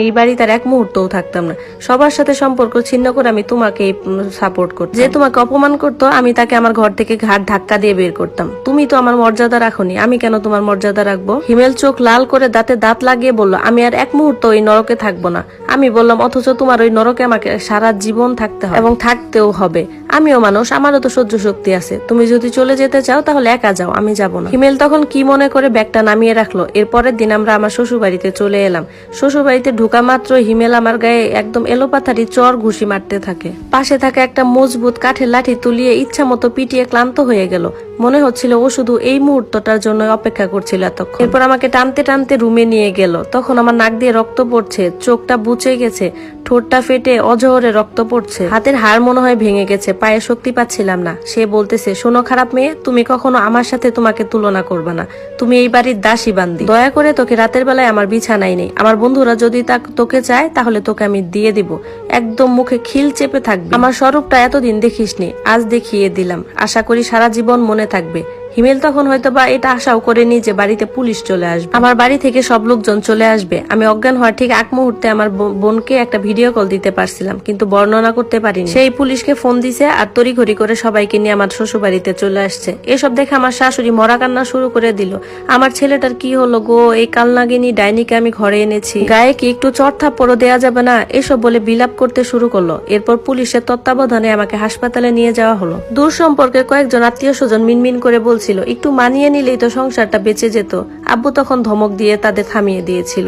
এই বাড়িতে আর এক মুহূর্তও থাকতাম না। সবার সাথে সম্পর্ক ছিন্ন করে আমি তোমাকে সাপোর্ট করতাম। যে তোমাকে অপমান করতো আমি তাকে আমার ঘর থেকে ঘাট ধাক্কা দিয়ে বের করতাম। তুমি তো আমার মর্যাদা রাখোনি, আমি কেন তোমার মর্যাদা রাখবো? হিমেল চোখ লাল করে দাঁতে দাঁত লাগিয়ে বলল, আমি আর এক মুহূর্ত ওই নরকে থাকবো না। আমি বললাম, অথচ তোমার ওই নরকে আমাকে সারা জীবন থাকতে হবে এবং থাকতেও হবে। আমিও মানুষ, আমারও তো সহ্য শক্তি আছে। তুমি যদি চলে যেতে চাও তাহলে একা যাও, আমি যাব না। হিমেল তখন কি মনে করে ব্যাগটা নামিয়ে রাখলো। এরপরের দিন আমরা আমার শ্বশুর বাড়িতে চলে এলাম। শ্বশুর বাড়িতে ঢুকা মাত্র হিমেল আমার গায়ে একদম এলোপাথারি চর ঘুষি মারতে থাকে। পাশে থাকা একটা মজবুত কাঠের লাঠি তুলিয়ে ইচ্ছা মতো পিটিয়ে ক্লান্ত হয়ে গেল। মনে হচ্ছিল ও শুধু এই মুহূর্তটার জন্য অপেক্ষা করছিল এতক্ষণ। এরপর আমাকে টানতে টানতে রুমে নিয়ে গেল। তখন আমার নাক দিয়ে রক্ত পড়ছে, চোখটা বুচে গেছে, ঠোঁটটা ফেটে অজহরে রক্ত পড়ছে, হাতের হাড় মনে হয় ভেঙে গেছে, পায়ে শক্তি পাচ্ছিলাম না। সে বলতেছে, শোনো খারাপ মেয়ে, তুমি কখনো আমার সাথে তোমাকে তুলনা করবে না। তুমি এই বাড়ির দাসী বান্দি। দয়া করে তোকে রাতের বেলায় আমার বিছানায় নেই। আমার বন্ধুরা যদি তোকে চায় তাহলে তোকে আমি দিয়ে দিব। একদম মুখে খিল চেপে থাকবে। আমার স্বরূপটা এতদিন দেখিসনি, আজ দেখিয়ে দিলাম। আশা করি সারা জীবন মনে থাকবে। হিমেল তখন হয়তো বা এটা আশাও করেনি যে বাড়িতে পুলিশ চলে আসবে, আমার বাড়ি থেকে সব লোকজন চলে আসবে। আমি অজ্ঞান হওয়ার ঠিক এক মুহূর্তে আমার বোনকে একটা ভিডিও কল দিতে পারছিলাম, কিন্তু বর্ণনা করতে পারিনি। সেই পুলিশকে ফোন দিছে আর তড়িঘড়ি করে সবাইকে নিয়ে আমার শ্বশুর বাড়িতে চলে আসছে। এসব দেখে আমার শাশুড়ি মরা কান্না শুরু করে দিল। আমার ছেলেটার কি হলো গো? এই কালনাগিনী ডাইনিকে আমি ঘরে এনেছি, গায়ে কি একটু চড়থাপ্পড়ও দেয়া যাবে না? এসব বলে বিলাপ করতে শুরু করলো। এরপর পুলিশের তত্ত্বাবধানে আমাকে হাসপাতালে নিয়ে যাওয়া হলো। দূর সম্পর্কে কয়েকজন আত্মীয় স্বজন মিনমিন করে বলছিল, একটু মানিয়ে নিলেই তো সংসারটা বেঁচে যেত। আব্বু তখন ধমক দিয়ে তাদের থামিয়ে দিয়েছিল।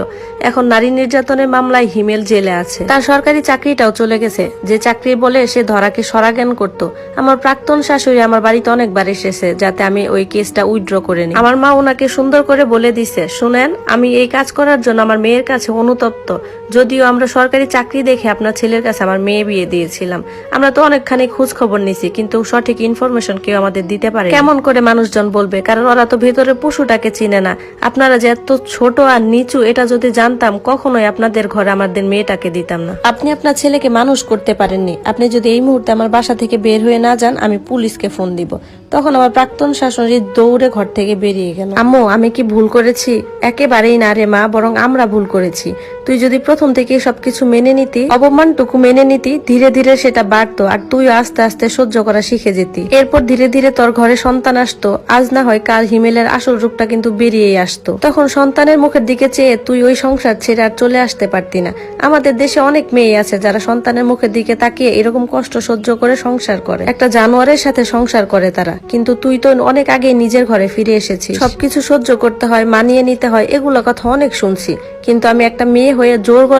এখন নারী নির্যাতনের মামলায় হিমেল জেলে আছে। তার সরকারি চাকরিটাও চলে গেছে, যে চাকরি বলে সে ধরাকে সরাজ্ঞান করতো। আমার প্রাক্তন শাশুড়ি আমার বাড়িতে অনেকবার এসেছে যাতে আমি ওই কেসটা উইথড্র করে নিই। আমার মা ওনাকে সুন্দর করে বলে দিছে, শুনেন, আমি এই কাজ করার জন্য আমার মেয়ের কাছে অনুতপ্ত। যদিও আমরা সরকারি চাকরি দেখে আপনার ছেলের কাছে আমার মেয়ে বিয়ে দিয়েছিলাম। আমরা তো অনেকখানি খোঁজ খবর নিছি, কিন্তু সঠিক ইনফরমেশন কেউ আমাদের দিতে পারে। কেমন করে মানুষজন বলবে, কারণ ওরা তো ভেতরে পশুটাকে চিনে না। আপনারা যে এত ছোট আর নিচু এটা যদি জানতাম, কখনোই আপনাদের ঘরে আমাদের মেয়েটাকে দিতাম না। আপনি আপনার ছেলেকে মানুষ করতে পারেননি। আপনি যদি এই মুহূর্তে আমার বাসা থেকে বের হয়ে না যান, আমি পুলিশকে ফোন দিব। তখন আমার প্রাক্তন শাশুড়ি দৌড়ে ঘর থেকে বেরিয়ে গেল। আম্মু, আমি কি ভুল করেছি? একেবারেই না রে মা, বরং আমরা ভুল করেছি। তুই যদি প্রথম থেকে সবকিছু মেনে নিতি, অপমানটুকু মেনে নিতি, ধীরে ধীরে সেটা বাড়তো আর তুই আস্তে আস্তে সহ্য করা শিখে যেতি। এরপর ধীরে ধীরে তোর ঘরে সন্তান আসতো। আজ না হয় কাল হিমেলের আসল রূপটা কিন্তু বেরিয়েই আসতো। তখন সন্তানের মুখের দিকে চেয়ে তুই ওই সংসার ছেড়ে আর চলে আসতে পারতি না। আমাদের দেশে অনেক মেয়ে আছে যারা সন্তানের মুখের দিকে তাকিয়ে এরকম কষ্ট সহ্য করে সংসার করে। একটা জানোয়ারের সাথে সংসার করে তারা। কিন্তু তুই তো অনেক আগে নিজের ঘরে ফিরে এসেছিস। সবকিছু সহ্য করতে হয়, মানিয়ে নিতে হয়, এগুলো কথা অনেক শুনছি। কিন্তু আমি একটা মেয়ে হয়ে জোর